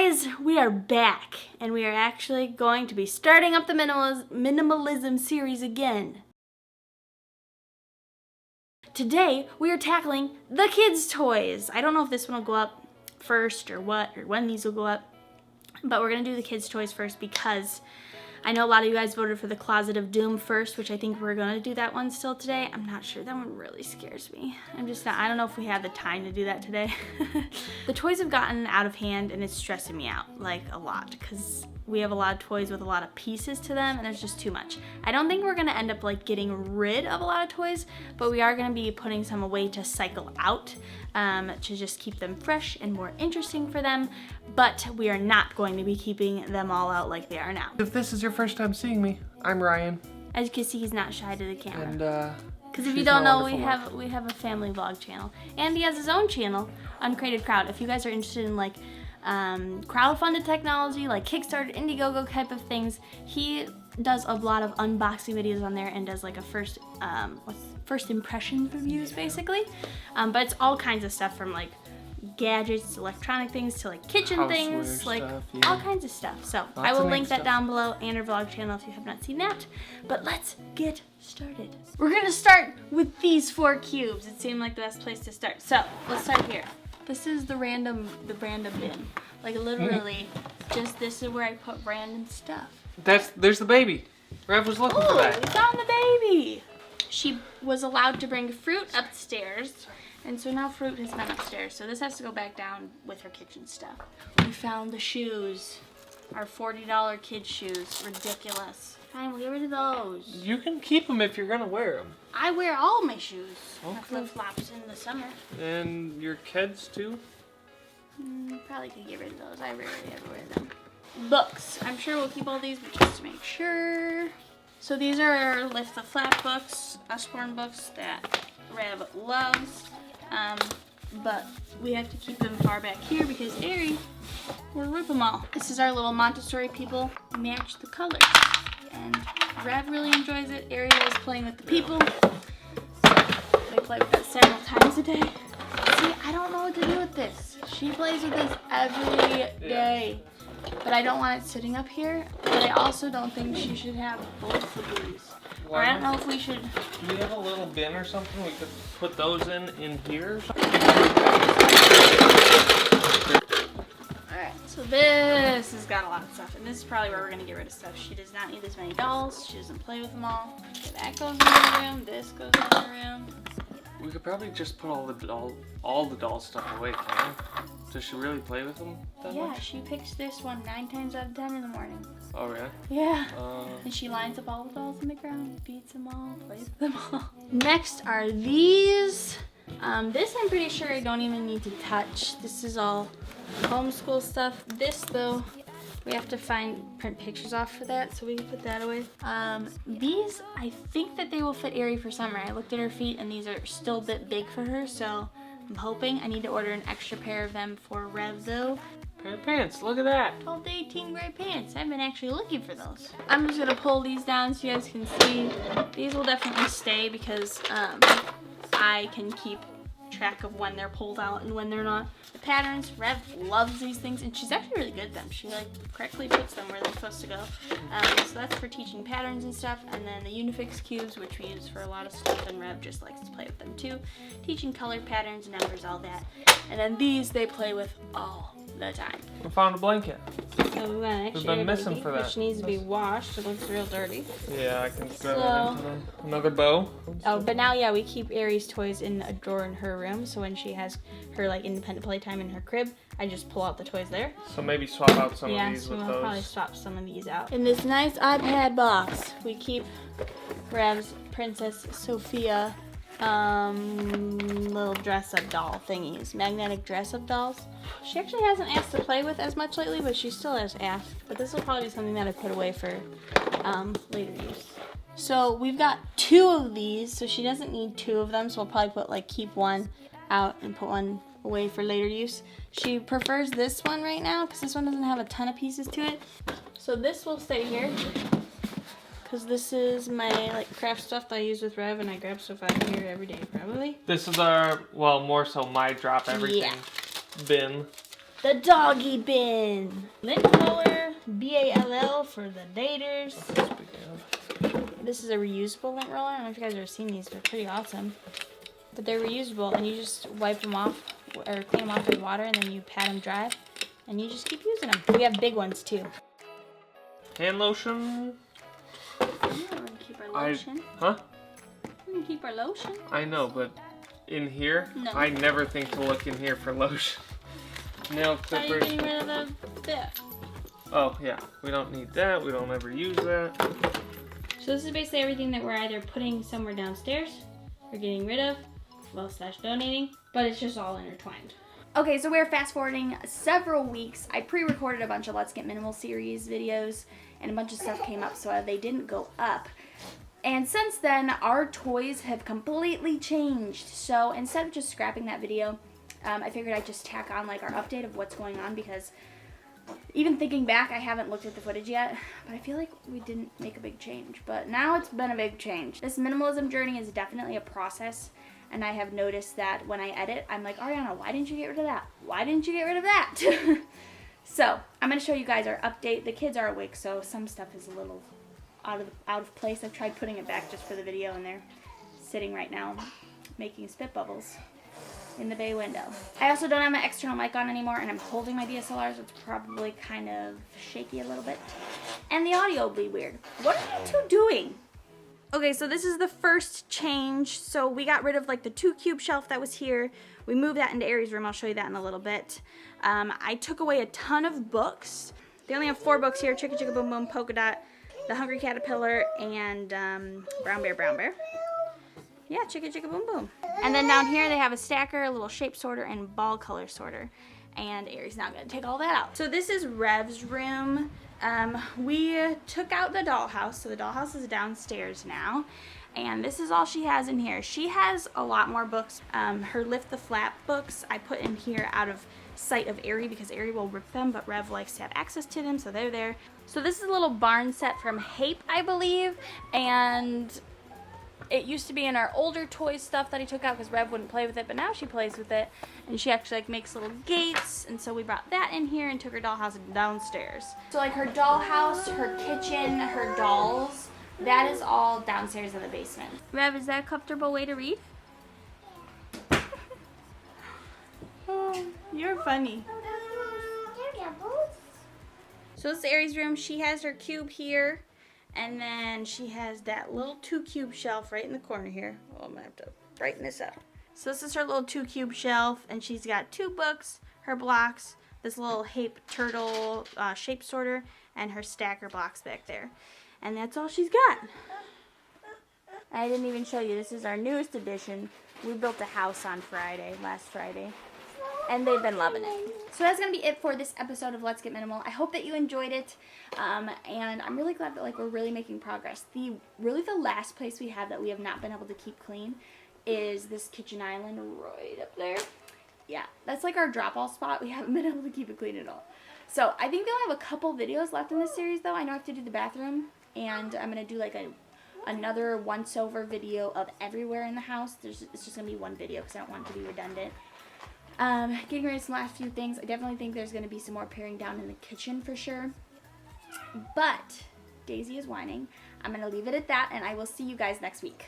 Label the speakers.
Speaker 1: guys, we are back, and we are actually going to be starting up the minimalism series again. Today, we are tackling the kids' toys. I don't know if this one will go up first or what, or when these will go up, but we're going to do the kids' toys first because I know a lot of you guys voted for the Closet of Doom first, which I think we're going to do that one still today. I'm not sure. That one really scares me. I don't know if we have the time to do that today. The toys have gotten out of hand and it's stressing me out, like, a lot, because we have a lot of toys with a lot of pieces to them and there's just too much. I don't think we're going to end up, like, getting rid of a lot of toys, but we are going to be putting some away to cycle out to just keep them fresh and more interesting for them, but we are not going to be keeping them all out like they are now.
Speaker 2: If this is your first time seeing me, I'm Ryan.
Speaker 1: As you can see, he's not shy to the camera.
Speaker 2: And
Speaker 1: because if you don't know, we have a family vlog channel, and he has his own channel, Uncreated Crowd. If you guys are interested in like crowdfunded technology, like Kickstarter, Indiegogo type of things, he does a lot of unboxing videos on there and does like a first impression reviews basically. But it's all kinds of stuff from like gadgets, electronic things to like kitchen things, like stuff, yeah. All kinds of stuff. So I will link that down below and our vlog channel if you have not seen that. But let's get started. We're gonna start with these 4 cubes. It seemed like the best place to start. So let's start here. This is the random bin. Like literally, just this is where I put random stuff.
Speaker 2: There's the baby. Rev was looking for that.
Speaker 1: We found the baby. She was allowed to bring fruit upstairs. And so now fruit has been upstairs, so this has to go back down with her kitchen stuff. We found the shoes. Our $40 kids shoes. Ridiculous. Fine, we'll get rid of those.
Speaker 2: You can keep them if you're going to wear them.
Speaker 1: I wear all my shoes.
Speaker 2: Okay.
Speaker 1: My flip-flops in the summer.
Speaker 2: And your kids too?
Speaker 1: Probably could get rid of those. I rarely ever wear them. Books. I'm sure we'll keep all these, but just to make sure. So these are our Lift the Flap books, Usborne books that Rev loves. But we have to keep them far back here because Ari will rip them all. This is our little Montessori people match the colors. And Rev really enjoys it. Ari loves playing with the people. So they play with that several times a day. See, I don't know what to do with this. She plays with this every day. But I don't want it sitting up here. But I also don't think she should have both of these. Or I don't know if we should.
Speaker 2: Do we have a little bin or something we could put those in here?
Speaker 1: Alright, so this has got a lot of stuff. And this is probably where we're going to get rid of stuff. She does not need this many dolls. She doesn't play with them all. So that goes in the room. This goes in the room.
Speaker 2: We could probably just put all the doll stuff away, can't we? Does she really play with them that much?
Speaker 1: Yeah, she picks this one 9 times out of 10 in the morning.
Speaker 2: Oh, really?
Speaker 1: Yeah. And she lines up all the dolls on the ground, feeds them all, plays with them all. Next are these. This I'm pretty sure I don't even need to touch. This is all homeschool stuff. This, though, we have to print pictures off for that, so we can put that away. These, I think that they will fit Ari for summer. I looked at her feet, and these are still a bit big for her, so I'm hoping. I need to order an extra pair of them for Rev, though.
Speaker 2: Pair of pants, look at that.
Speaker 1: 12 to 18 gray pants. I've been actually looking for those. I'm just gonna pull these down so you guys can see. These will definitely stay because I can keep track of when they're pulled out and when they're not. The patterns, Rev loves these things, and she's actually really good at them. She like correctly puts them where they're supposed to go. So that's for teaching patterns and stuff. And then the Unifix cubes, which we use for a lot of stuff, and Rev just likes to play with them too. Teaching color patterns, numbers, all that. And then these they play with all the time.
Speaker 2: We found a blanket.
Speaker 1: So
Speaker 2: we've been missing for that.
Speaker 1: Which needs to be washed. It looks real dirty.
Speaker 2: Yeah, I can throw that into them. Another bow.
Speaker 1: Oh, but now, yeah, we keep Ari's toys in a drawer in her room. So when she has her like independent playtime in her crib, I just pull out the toys there.
Speaker 2: So maybe swap out some of these with those. Yeah, so we'll probably
Speaker 1: swap some of these out. In this nice iPad box, we keep Rev's Princess Sophia little dress-up doll thingies, magnetic dress-up dolls. She actually hasn't asked to play with as much lately, but she still has asked. But this will probably be something that I put away for later use. So we've got 2 of these, so she doesn't need 2 of them. So we'll probably keep one out and put one away for later use. She prefers this one right now because this one doesn't have a ton of pieces to it. So this will stay here. Because this is my like craft stuff that I use with Rev, and I grab stuff out of here every day, probably.
Speaker 2: This is our, well, more so my drop everything bin.
Speaker 1: The doggy bin. Lint roller, BALL for the daters. This is a reusable lint roller. I don't know if you guys have ever seen these. They're pretty awesome. But they're reusable, and you just wipe them off or clean them off with water, and then you pat them dry, and you just keep using them. We have big ones too.
Speaker 2: Hand lotion.
Speaker 1: We're gonna keep our lotion.
Speaker 2: Huh?
Speaker 1: We're gonna keep our lotion.
Speaker 2: I know, but in here,
Speaker 1: No.
Speaker 2: I never think to look in here for lotion. Nail
Speaker 1: How are you
Speaker 2: clippers.
Speaker 1: getting rid of the bit?
Speaker 2: Oh yeah, we don't need that. We don't ever use that.
Speaker 1: So this is basically everything that we're either putting somewhere downstairs or getting rid of, well, / donating, but it's just all intertwined. Okay, so we're fast forwarding several weeks. I pre-recorded a bunch of Let's Get Minimal series videos, and a bunch of stuff came up, so they didn't go up. And since then, our toys have completely changed. So instead of just scrapping that video, I figured I'd just tack on like our update of what's going on, because even thinking back, I haven't looked at the footage yet, but I feel like we didn't make a big change. But now it's been a big change. This minimalism journey is definitely a process, and I have noticed that when I edit, I'm like, Arianna, why didn't you get rid of that? Why didn't you get rid of that? So I'm going to show you guys our update. The kids are awake, so some stuff is a little out of place. I've tried putting it back just for the video, and they're sitting right now making spit bubbles in the bay window. I also don't have my external mic on anymore, and I'm holding my DSLR, so it's probably kind of shaky a little bit. And the audio will be weird. What are you two doing? Okay, so this is the first change. So we got rid of like the 2 cube shelf that was here. We moved that into Aries' room. I'll show you that in a little bit. I took away a ton of books. They only have 4 books here: Chicka Chicka Boom Boom, Polka Dot, The Hungry Caterpillar, and Brown Bear, Brown Bear. Yeah, Chicka Chicka Boom Boom. And then down here they have a stacker, a little shape sorter, and ball color sorter. And Aries now gonna take all that out. So this is Rev's room. We took out the dollhouse, so the dollhouse is downstairs now. And this is all she has in here. She has a lot more books. Her Lift the Flap books I put in here out of sight of Aries, because Aries will rip them, but Rev likes to have access to them, so they're there. So this is a little barn set from Hape, I believe, and it used to be in our older toy stuff that he took out because Rev wouldn't play with it, but now she plays with it, and she actually like makes little gates, and so we brought that in here and took her dollhouse downstairs. So like her dollhouse, her kitchen, her dolls, that is all downstairs in the basement. Rev, is that a comfortable way to read? Oh, you're funny. So this is Aries' room. She has her cube here. And then she has that little 2 cube shelf right in the corner here. Oh, I'm gonna have to brighten this up. So this is her little 2 cube shelf, and she's got 2 books, her blocks, this little Hape turtle shape sorter, and her stacker blocks back there. And that's all she's got. I didn't even show you. This is our newest addition. We built a house on last Friday. And they've been loving it. So that's going to be it for this episode of Let's Get Minimal. I hope that you enjoyed it. And I'm really glad that like we're really making progress. Really the last place we have that we have not been able to keep clean is this kitchen island right up there. Yeah, that's like our drop-off spot. We haven't been able to keep it clean at all. So I think they'll have a couple videos left in this series though. I know I have to do the bathroom. And I'm going to do like another once-over video of everywhere in the house. It's just going to be one video because I don't want it to be redundant. Getting rid of some last few things. I definitely think there's going to be some more paring down in the kitchen for sure. But Daisy is whining. I'm going to leave it at that, and I will see you guys next week.